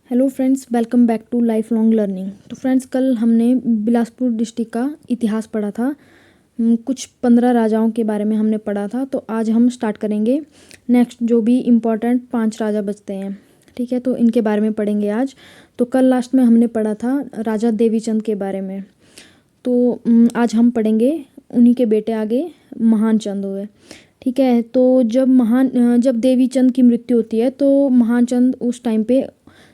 Hello friends, welcome back to life long learning. तो friends, कल हमने बिलासपुर डिस्ट्रिक्ट का इतिहास पढ़ा था। कुछ 15 राजाओं के बारे में हमने पढ़ा था। तो आज हम स्टार्ट करेंगे नेक्स्ट जो भी इम्पोर्टेंट 5 राजा बचते हैं। ठीक है, तो इनके बारे में पढ़ेंगे आज। तो कल लास्ट में हमने पढ़ा था राजा देवीचंद के बारे में। तो आज हम पढ़ेंगे उन्हीं के बेटे आगे महान चंद हुए। ठीक है, तो जब देवीचंद की मृत्यु होती है तो महान चंद उस टाइम पे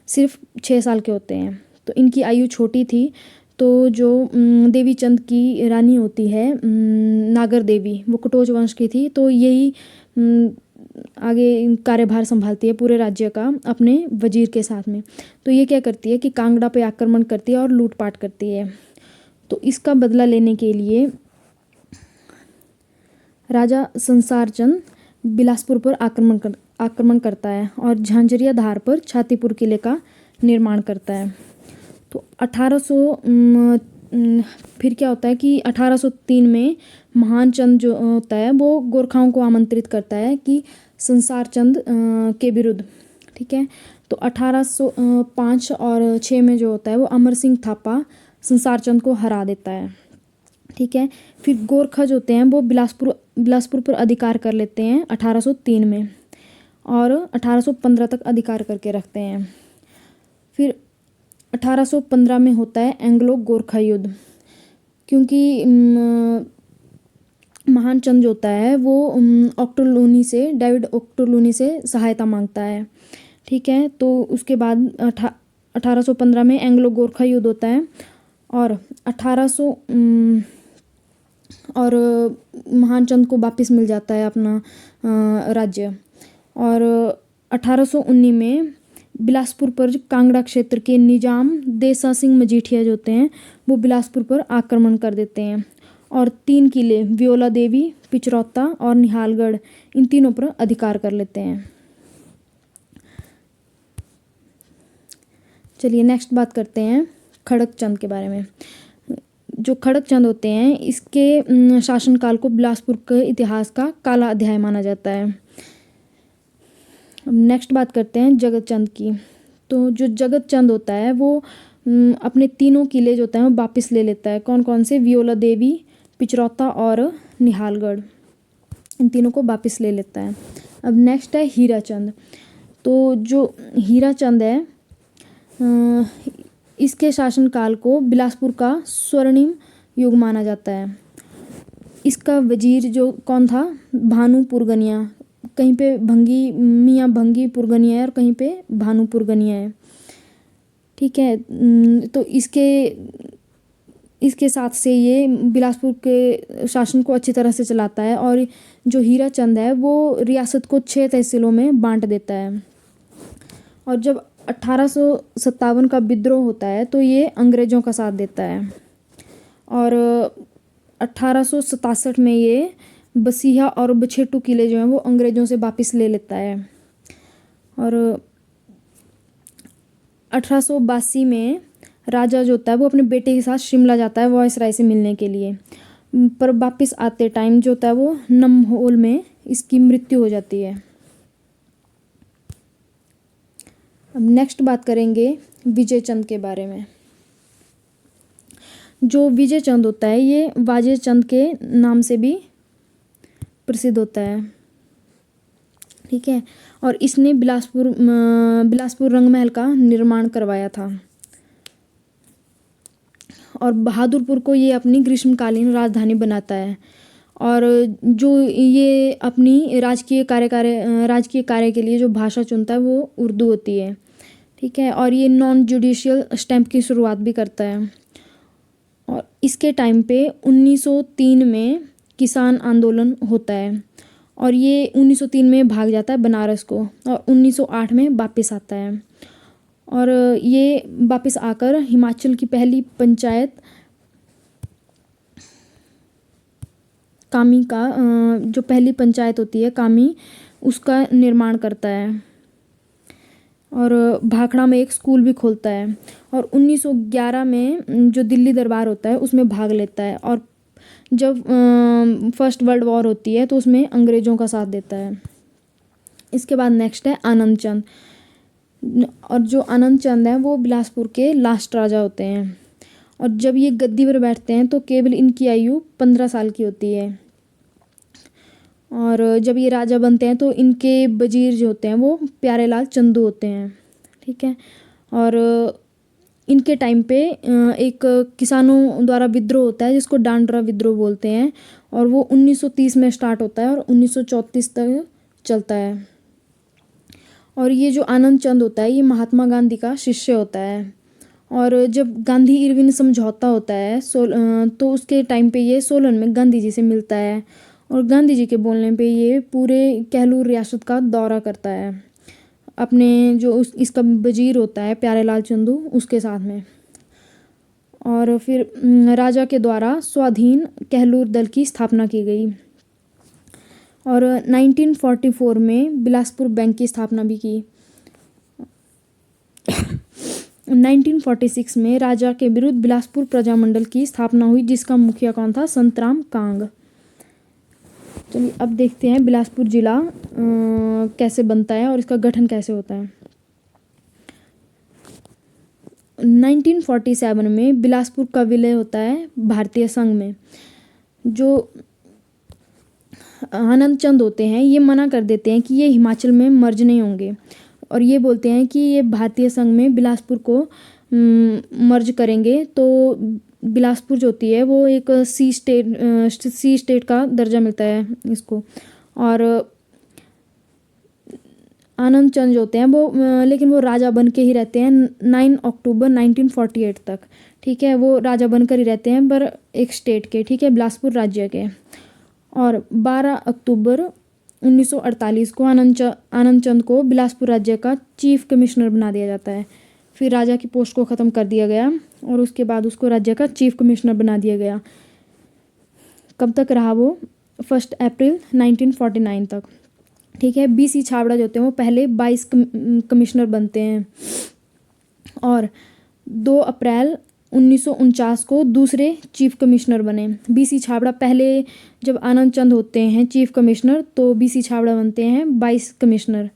सिर्फ 6 साल के होते हैं। तो इनकी आयु छोटी थी। तो जो देवीचंद की रानी होती है नागर देवी, वो कटोच वंश की थी। तो यही आगे कार्यभार संभालती है पूरे राज्य का अपने वजीर के साथ में। तो ये क्या करती है कि कांगड़ा पे आक्रमण करती है और लूटपाट करती है। तो इसका बदला लेने के लिए राजा संसार चंद बिलासपुर पर आक्रमण करता है और झांझरिया धार पर छातीपुर किले का निर्माण करता है। तो 1800 फिर क्या होता है कि 1803 में महान चंद जो होता है वो गोरखाओं को आमंत्रित करता है कि संसार चंद के विरुद्ध। ठीक है, तो 1805 और 6 में जो होता है वो अमर सिंह थापा संसार चंद को हरा देता है। ठीक है, फिर गोरखा जो होते हैं वो बिलासपुर पर अधिकार कर लेते हैं 1803 में और 1815 तक अधिकार करके रखते हैं। फिर 1815 में होता है एंग्लो गोरखा युद्ध, क्योंकि महान चंद जो होता है वो डेविड ऑक्टोलूनी से सहायता मांगता है। ठीक है, तो उसके बाद 1815 में एंग्लो गोरखा युद्ध होता है और 1800 और महान चंद को वापस मिल जाता है अपना राज्य। और 1819 में बिलासपुर पर कांगड़ा क्षेत्र के निजाम देसा सिंह मजीठिया जो होते हैं वो बिलासपुर पर आक्रमण कर देते हैं और 3 किले व्योला देवी, पिचरौता और निहालगढ़, इन तीनों पर अधिकार कर लेते हैं। चलिए नेक्स्ट बात करते हैं खड़क चंद के बारे में। जो खड़क चंद होते हैं इसके शासनकाल को बिलासपुर के इतिहास का काला अध्याय माना जाता है। नेक्स्ट बात करते हैं जगत चंद की। तो जो जगत चंद होता है वो अपने तीनों किले जो होते हैं वो वापस ले लेता है। कौन कौन से? व्योला देवी, पिचरौता और निहालगढ़, इन तीनों को वापस ले लेता है। अब नेक्स्ट है हीरा चंद। तो जो हीरा चंद है इसके शासनकाल को बिलासपुर का स्वर्णिम युग माना जाता है। इसका वजीर जो कौन था? भानु पुरगनिया। कहीं पे मियाँ भंगी पुरगनिया है और कहीं पे भानु पुरगनिया है। ठीक है, तो इसके साथ से ये बिलासपुर के शासन को अच्छी तरह से चलाता है और जो हीरा चंद है वो रियासत को 6 तहसीलों में बांट देता है। और जब 1857 का विद्रोह होता है तो ये अंग्रेज़ों का साथ देता है और 1867 में ये बसिया और बछेटू किले जो हैं वो अंग्रेज़ों से वापस ले लेता है। और 1882 में राजा जो होता है वो अपने बेटे के साथ शिमला जाता है वायसराय से मिलने के लिए, पर वापस आते टाइम जो होता है वो नमहोल में इसकी मृत्यु हो जाती है। अब नेक्स्ट बात करेंगे विजय चंद के बारे में। जो विजय चंद होता है ये वाजे चंद के नाम से भी प्रसिद्ध होता है। ठीक है, और इसने बिलासपुर रंगमहल का निर्माण करवाया था और बहादुरपुर को ये अपनी ग्रीष्मकालीन राजधानी बनाता है। और जो ये अपनी राजकीय कार्य के लिए जो भाषा चुनता है वो उर्दू होती है। ठीक है, और ये नॉन जुडिशियल स्टैंप की शुरुआत भी करता है। और इसके टाइम पे 1903 में किसान आंदोलन होता है और ये 1903 में भाग जाता है बनारस को और 1908 में वापस आता है। और ये वापस आकर हिमाचल की पहली पंचायत कामी का जो पहली पंचायत होती है कामी, उसका निर्माण करता है और भाखड़ा में एक स्कूल भी खोलता है। और 1911 में जो दिल्ली दरबार होता है उसमें भाग लेता है और जब फर्स्ट वर्ल्ड वॉर होती है तो उसमें अंग्रेज़ों का साथ देता है। इसके बाद नेक्स्ट है आनंद चंद। और जो आनंद चंद हैं वो बिलासपुर के लास्ट राजा होते हैं। और जब ये गद्दी पर बैठते हैं तो केवल इनकी आयु 15 साल की होती है। और जब ये राजा बनते हैं तो इनके वजीर जो होते हैं वो प्यारेलाल चंदू होते हैं। ठीक है। और इनके टाइम पे एक किसानों द्वारा विद्रोह होता है जिसको डांडरा विद्रोह बोलते हैं, और वो 1930 में स्टार्ट होता है और 1934 तक चलता है। और ये जो आनंद चंद होता है ये महात्मा गांधी का शिष्य होता है। और जब गांधी इरविन समझौता होता है तो उसके टाइम पे ये सोलन में गांधी जी से मिलता है, और गांधी जी के बोलने पे ये पूरे कहलूर रियासत का दौरा करता है अपने जो इसका वजीर होता है प्यारेलाल चंदू उसके साथ में। और फिर राजा के द्वारा स्वाधीन कहलूर दल की स्थापना की गई। और 1944 में बिलासपुर बैंक की स्थापना भी की। 1946 में राजा के विरुद्ध बिलासपुर प्रजामंडल की स्थापना हुई जिसका मुखिया कौन था? संतराम कांग। चलिए अब देखते हैं बिलासपुर जिला कैसे बनता है और इसका गठन कैसे होता है। 1947 में बिलासपुर का विलय होता है भारतीय संघ में। जो आनंद चंद होते हैं ये मना कर देते हैं कि ये हिमाचल में मर्ज नहीं होंगे, और ये बोलते हैं कि ये भारतीय संघ में बिलासपुर को मर्ज करेंगे तो बिलासपुर जो होती है वो एक सी स्टेट का दर्जा मिलता है इसको। और आनंद चंद जो होते हैं वो लेकिन वो राजा बन के ही रहते हैं 9 अक्टूबर 1948 तक। ठीक है, वो राजा बनकर ही रहते हैं पर एक स्टेट के, ठीक है, बिलासपुर राज्य के। और 12 अक्टूबर 1948 को आनंद चंद को बिलासपुर राज्य का चीफ कमिश्नर बना दिया जाता है। फिर राजा की पोस्ट को ख़त्म कर दिया गया और उसके बाद उसको राज्य का चीफ कमिश्नर बना दिया गया। कब तक रहा वो? 1 अप्रैल 1949 तक। ठीक है। BC छाबड़ा जो होते हैं वो पहले 22 कमिश्नर बनते हैं, और 2 अप्रैल 1949 को दूसरे चीफ कमिश्नर बने। BC छाबड़ा पहले, जब आनंद चंद होते हैं चीफ कमिश्नर तो BC छाबड़ा बनते हैं 22 चीफ कमिश्नर,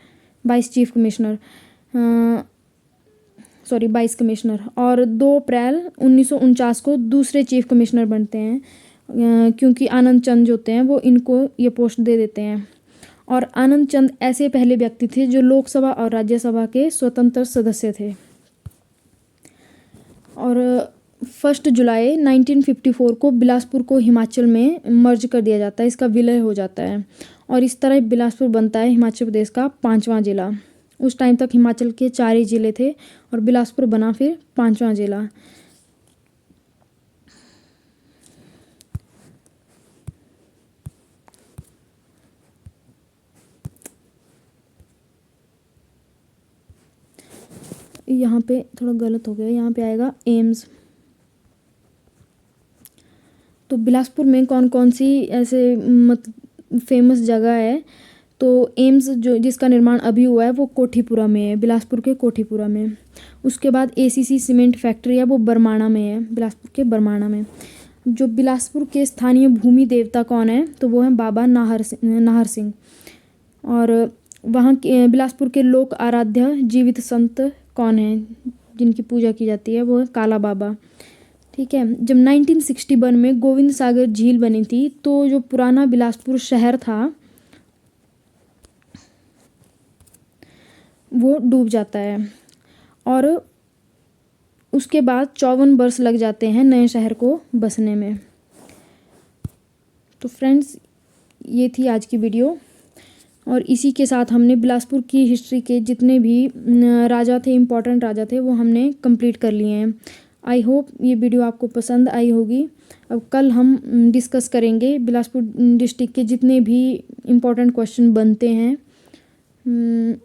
22 कमिश्नर। और 2 अप्रैल 1949 को दूसरे चीफ कमिश्नर बनते हैं क्योंकि आनंद चंद जो होते हैं वो इनको ये पोस्ट दे देते हैं। और आनंद चंद ऐसे पहले व्यक्ति थे जो लोकसभा और राज्यसभा के स्वतंत्र सदस्य थे। और 1 जुलाई 1954 को बिलासपुर को हिमाचल में मर्ज कर दिया जाता है, इसका विलय हो जाता है, और इस तरह बिलासपुर बनता है हिमाचल प्रदेश का 5वां जिला। उस टाइम तक हिमाचल के 4 ही जिले थे और बिलासपुर बना फिर 5वां जिला। यहाँ पे थोड़ा गलत हो गया, यहाँ पे आएगा एम्स। तो बिलासपुर में कौन कौन सी ऐसे फेमस जगह है? तो एम्स जो जिसका निर्माण अभी हुआ है वो कोठीपुरा में है, बिलासपुर के कोठीपुरा में। उसके बाद ACC सीमेंट फैक्ट्री है वो बरमाणा में है, बिलासपुर के बरमाणा में। जो बिलासपुर के स्थानीय भूमि देवता कौन है? तो वो है बाबा नाहर सिंह। और वहाँ के बिलासपुर के लोक आराध्य जीवित संत कौन है जिनकी पूजा की जाती है? वो है काला बाबा। ठीक है। जब 1961 में गोविंद सागर झील बनी थी तो जो पुराना बिलासपुर शहर था वो डूब जाता है, और उसके बाद 54 वर्ष लग जाते हैं नए शहर को बसने में। तो फ्रेंड्स ये थी आज की वीडियो, और इसी के साथ हमने बिलासपुर की हिस्ट्री के जितने भी राजा थे, इम्पोर्टेंट राजा थे, वो हमने कंप्लीट कर लिए हैं। आई होप ये वीडियो आपको पसंद आई होगी। अब कल हम डिस्कस करेंगे बिलासपुर डिस्ट्रिक्ट के जितने भी इम्पोर्टेंट क्वेश्चन बनते हैं।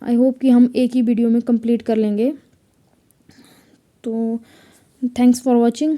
आई होप कि हम एक ही वीडियो में कंप्लीट कर लेंगे। तो थैंक्स फॉर वॉचिंग।